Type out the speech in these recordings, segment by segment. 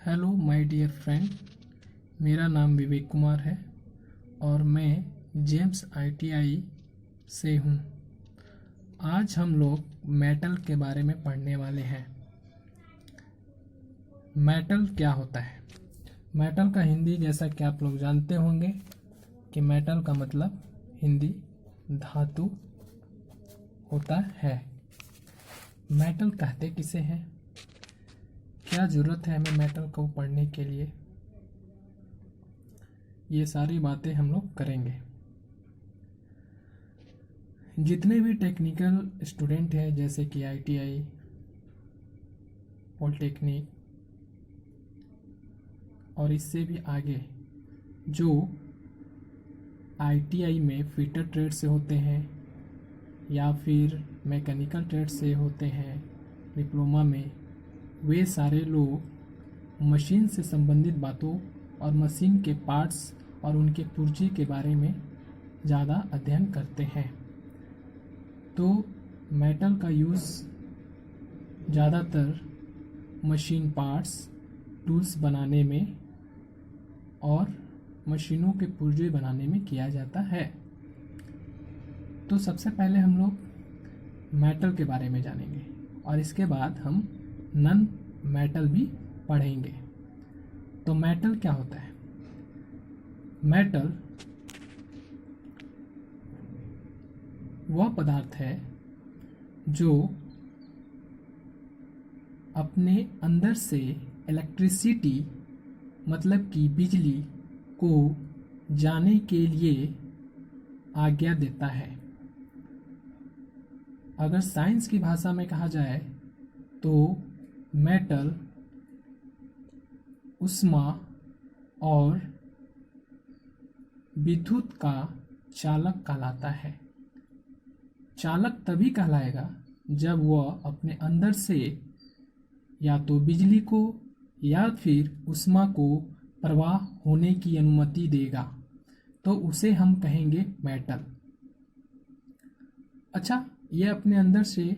Hello my dear friend, मेरा नाम विवेक कुमार है और मैं जेम्स आईटीआई से हूँ। आज हम लोग मेटल के बारे में पढ़ने वाले हैं। मेटल क्या होता है? मेटल का हिंदी, जैसा कि आप लोग जानते होंगे कि मेटल का मतलब हिंदी धातु होता है। मेटल कहते किसे हैं? क्या ज़रूरत है हमें मेटल को पढ़ने के लिए? ये सारी बातें हम लोग करेंगे। जितने भी टेक्निकल स्टूडेंट हैं, जैसे कि आईटीआई, पॉलिटेक्निक और इससे भी आगे, जो आईटीआई में फिटर ट्रेड से होते हैं या फिर मैकेनिकल ट्रेड से होते हैं डिप्लोमा में, वे सारे लोग मशीन से संबंधित बातों और मशीन के पार्ट्स और उनके पुर्जे के बारे में ज़्यादा अध्ययन करते हैं। तो मेटल का यूज़ ज़्यादातर मशीन पार्ट्स, टूल्स बनाने में और मशीनों के पुर्जे बनाने में किया जाता है। तो सबसे पहले हम लोग मेटल के बारे में जानेंगे और इसके बाद हम नॉन मेटल भी पढ़ेंगे। तो मेटल क्या होता है? मेटल वह पदार्थ है जो अपने अंदर से इलेक्ट्रिसिटी, मतलब कि बिजली को जाने के लिए आज्ञा देता है। अगर साइंस की भाषा में कहा जाए तो मेटल ऊष्मा और विद्युत का चालक कहलाता है। चालक तभी कहलाएगा जब वह अपने अंदर से या तो बिजली को या फिर ऊष्मा को प्रवाह होने की अनुमति देगा, तो उसे हम कहेंगे मेटल। अच्छा, यह अपने अंदर से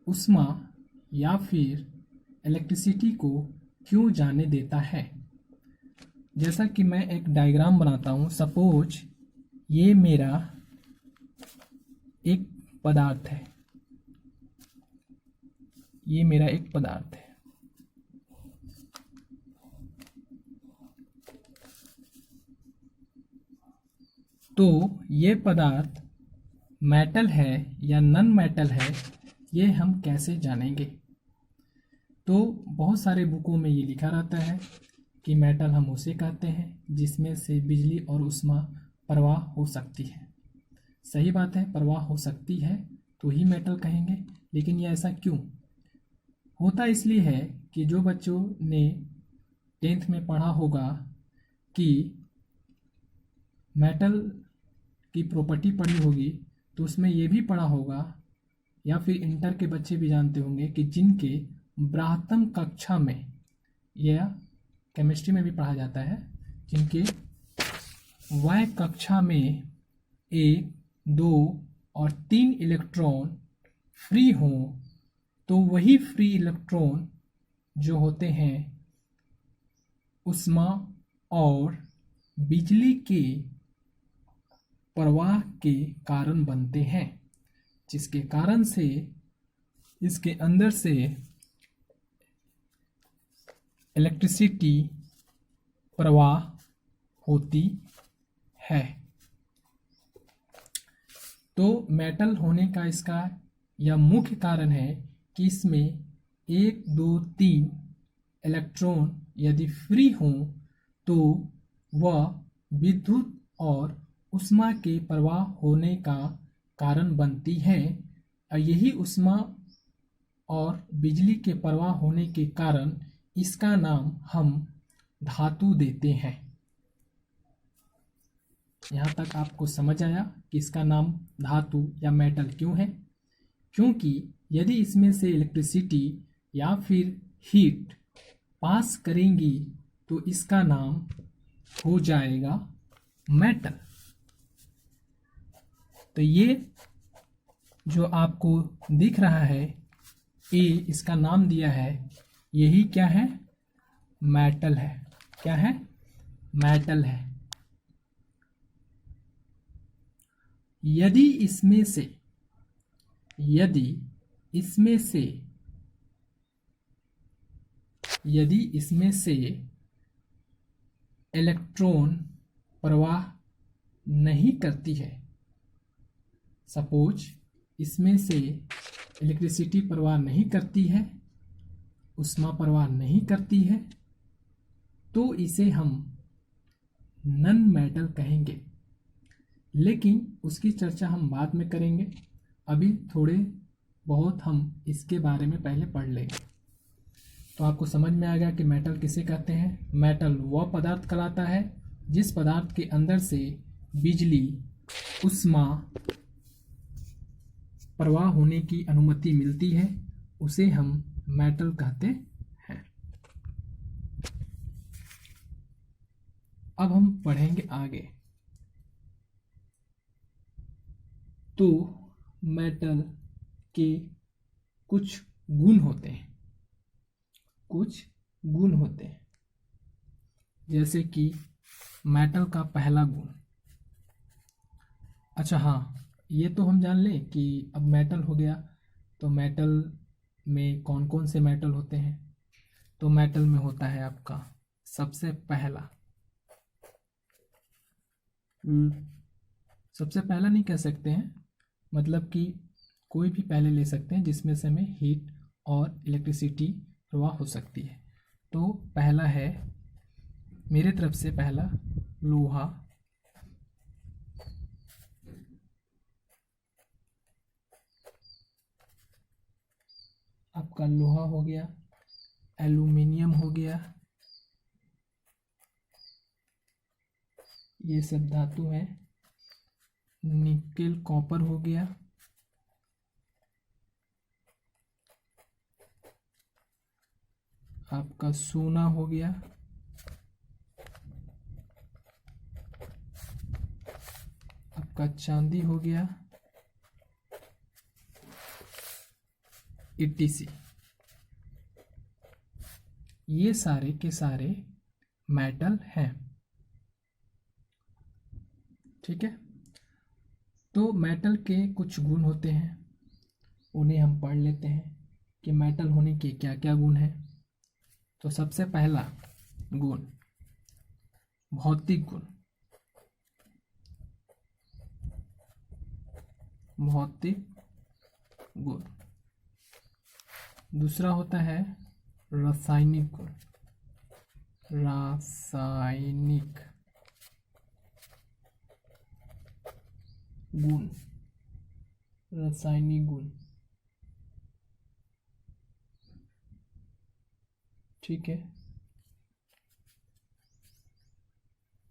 ऊष्मा या फिर इलेक्ट्रिसिटी को क्यों जाने देता है? जैसा कि मैं एक डायग्राम बनाता हूँ। सपोज ये मेरा एक पदार्थ है, ये मेरा एक पदार्थ है। तो ये पदार्थ मेटल है या नॉन मेटल है, ये हम कैसे जानेंगे? तो बहुत सारे बुकों में ये लिखा रहता है कि मेटल हम उसे कहते हैं जिसमें से बिजली और ऊष्मा प्रवाह हो सकती है। सही बात है, प्रवाह हो सकती है तो ही मेटल कहेंगे। लेकिन ये ऐसा क्यों होता? इसलिए है कि जो बच्चों ने 10th में पढ़ा होगा कि मेटल की प्रॉपर्टी पढ़ी होगी, तो उसमें ये भी पढ़ा होगा, या फिर इंटर के बच्चे भी जानते होंगे कि जिनके ब्राह्मण कक्षा में या केमिस्ट्री में भी पढ़ा जाता है, जिनके वह कक्षा में 1, 2 और 3 इलेक्ट्रॉन फ्री हों, तो वही फ्री इलेक्ट्रॉन जो होते हैं ऊष्मा और बिजली के प्रवाह के कारण बनते हैं, जिसके कारण से इसके अंदर से इलेक्ट्रिसिटी प्रवाह होती है। तो मेटल होने का इसका यह मुख्य कारण है कि इसमें 1, 2, 3 इलेक्ट्रॉन यदि फ्री हों तो वह विद्युत और ऊष्मा के प्रवाह होने का कारण बनती है, और यही ऊष्मा और बिजली के प्रवाह होने के कारण इसका नाम हम धातु देते हैं। यहाँ तक आपको समझ आया कि इसका नाम धातु या मेटल क्यों है? क्योंकि यदि इसमें से इलेक्ट्रिसिटी या फिर हीट पास करेंगी तो इसका नाम हो जाएगा मेटल। तो ये जो आपको दिख रहा है, ए इसका नाम दिया है, यही क्या है? मेटल है। क्या है? मेटल है। यदि इसमें से यदि इसमें से यदि इसमें से इलेक्ट्रॉन प्रवाह नहीं करती है, सपोज इसमें से इलेक्ट्रिसिटी प्रवाह नहीं करती है, उष्मा प्रवाह नहीं करती है, तो इसे हम नन मेटल कहेंगे। लेकिन उसकी चर्चा हम बाद में करेंगे। अभी थोड़े बहुत हम इसके बारे में पहले पढ़ लेंगे। तो आपको समझ में आ गया कि मेटल किसे कहते हैं। मेटल वह पदार्थ कहलाता है जिस पदार्थ के अंदर से बिजली, उष्मा प्रवाह होने की अनुमति मिलती है, उसे हम मेटल कहते हैं। अब हम पढ़ेंगे आगे। तो मेटल के कुछ गुण होते हैं, कुछ गुण होते हैं, जैसे कि मेटल का पहला गुण। अच्छा हाँ, ये तो हम जान लें कि अब मेटल हो गया, तो मेटल में कौन कौन से मेटल होते हैं। तो मेटल में होता है आपका सबसे पहला, सबसे पहला नहीं कह सकते हैं, मतलब कि कोई भी पहले ले सकते हैं जिसमें से हमें हीट और इलेक्ट्रिसिटी प्रवाह हो सकती है। तो पहला है मेरे तरफ से पहला लोहा, आपका लोहा हो गया, एल्यूमिनियम हो गया, ये सब धातु हैं। निकेल, कॉपर हो गया, आपका सोना हो गया, आपका चांदी हो गया, etc। ये सारे के सारे मेटल हैं। ठीक है। तो मेटल के कुछ गुण होते हैं, उन्हें हम पढ़ लेते हैं कि मेटल होने के क्या क्या गुण हैं। तो सबसे पहला गुण भौतिक गुण। भौतिक गुण। दूसरा होता है रासायनिक गुण। रासायनिक गुण। रासायनिक गुण। ठीक है।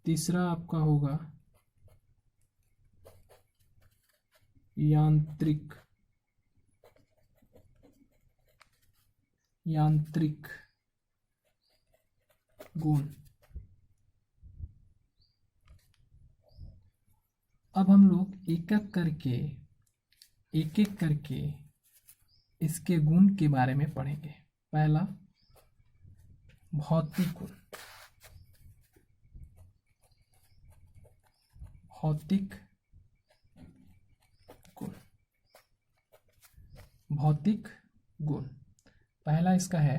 तीसरा आपका होगा यांत्रिक। यांत्रिक गुण। अब हम लोग एक एक करके इसके गुण के बारे में पढ़ेंगे। पहला भौतिक गुण। भौतिक गुण। भौतिक गुण। पहला इसका है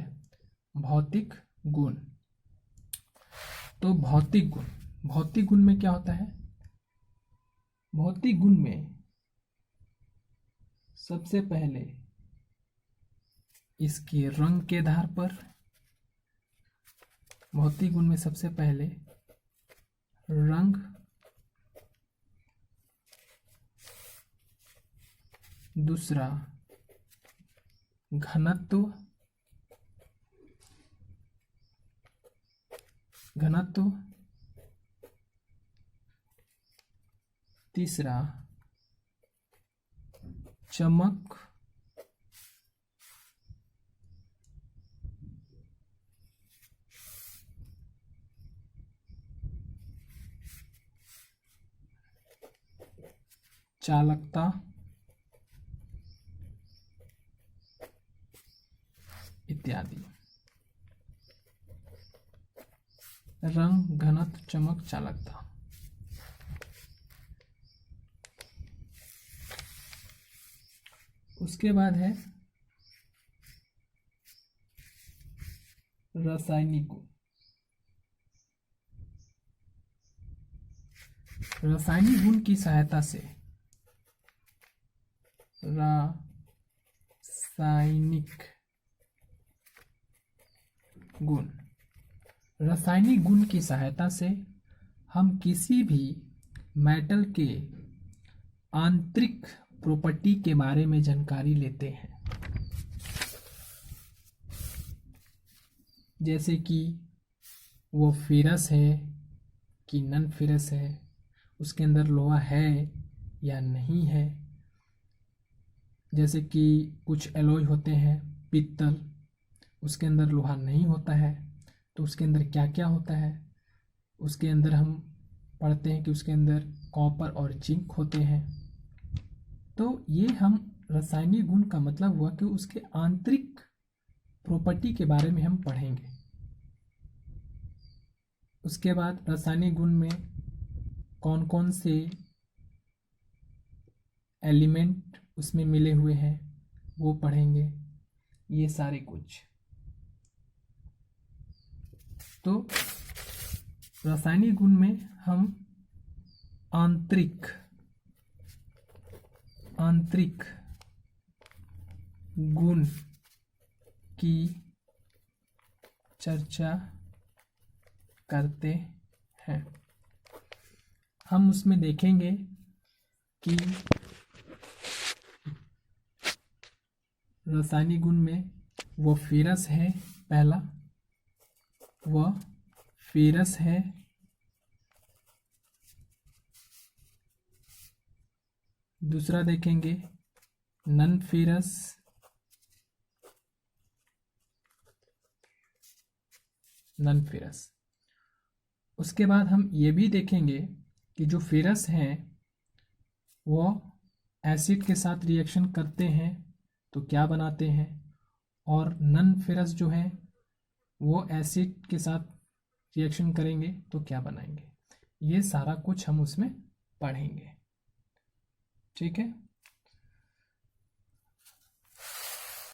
भौतिक गुण। तो भौतिक गुण, भौतिक गुण में क्या होता है? भौतिक गुण में सबसे पहले इसके रंग के आधार पर, भौतिक गुण में सबसे पहले रंग, दूसरा घनत्व, तीसरा चमक, चालकता इत्यादि। रंग, घनत्व, चमक, चालकता। उसके बाद है रासायनिक गुण। रासायनिक गुण की सहायता से रासायनिक गुण की सहायता से हम किसी भी मेटल के आंतरिक प्रॉपर्टी के बारे में जानकारी लेते हैं। जैसे कि वो फेरस है कि नॉन फेरस है, उसके अंदर लोहा है या नहीं है। जैसे कि कुछ एलॉय होते हैं पित्तल, उसके अंदर लोहा नहीं होता है, तो उसके अंदर क्या क्या होता है। उसके अंदर हम पढ़ते हैं कि उसके अंदर कॉपर और जिंक होते हैं। तो ये हम रासायनिक गुण का मतलब हुआ कि उसके आंतरिक प्रॉपर्टी के बारे में हम पढ़ेंगे। उसके बाद रासायनिक गुण में कौन कौन से एलिमेंट उसमें मिले हुए हैं वो पढ़ेंगे, ये सारे कुछ। तो रासायनिक गुण में हम आंतरिक गुण की चर्चा करते हैं। हम उसमें देखेंगे कि रासायनिक गुण में वो फेरस है, पहला वह फेरस है। दूसरा देखेंगे नॉन फेरस। उसके बाद हम ये भी देखेंगे कि जो फेरस हैं वो एसिड के साथ रिएक्शन करते हैं तो क्या बनाते हैं, और नॉन फेरस जो है वो एसिड के साथ रिएक्शन करेंगे तो क्या बनाएंगे। ये सारा कुछ हम उसमें पढ़ेंगे। ठीक है।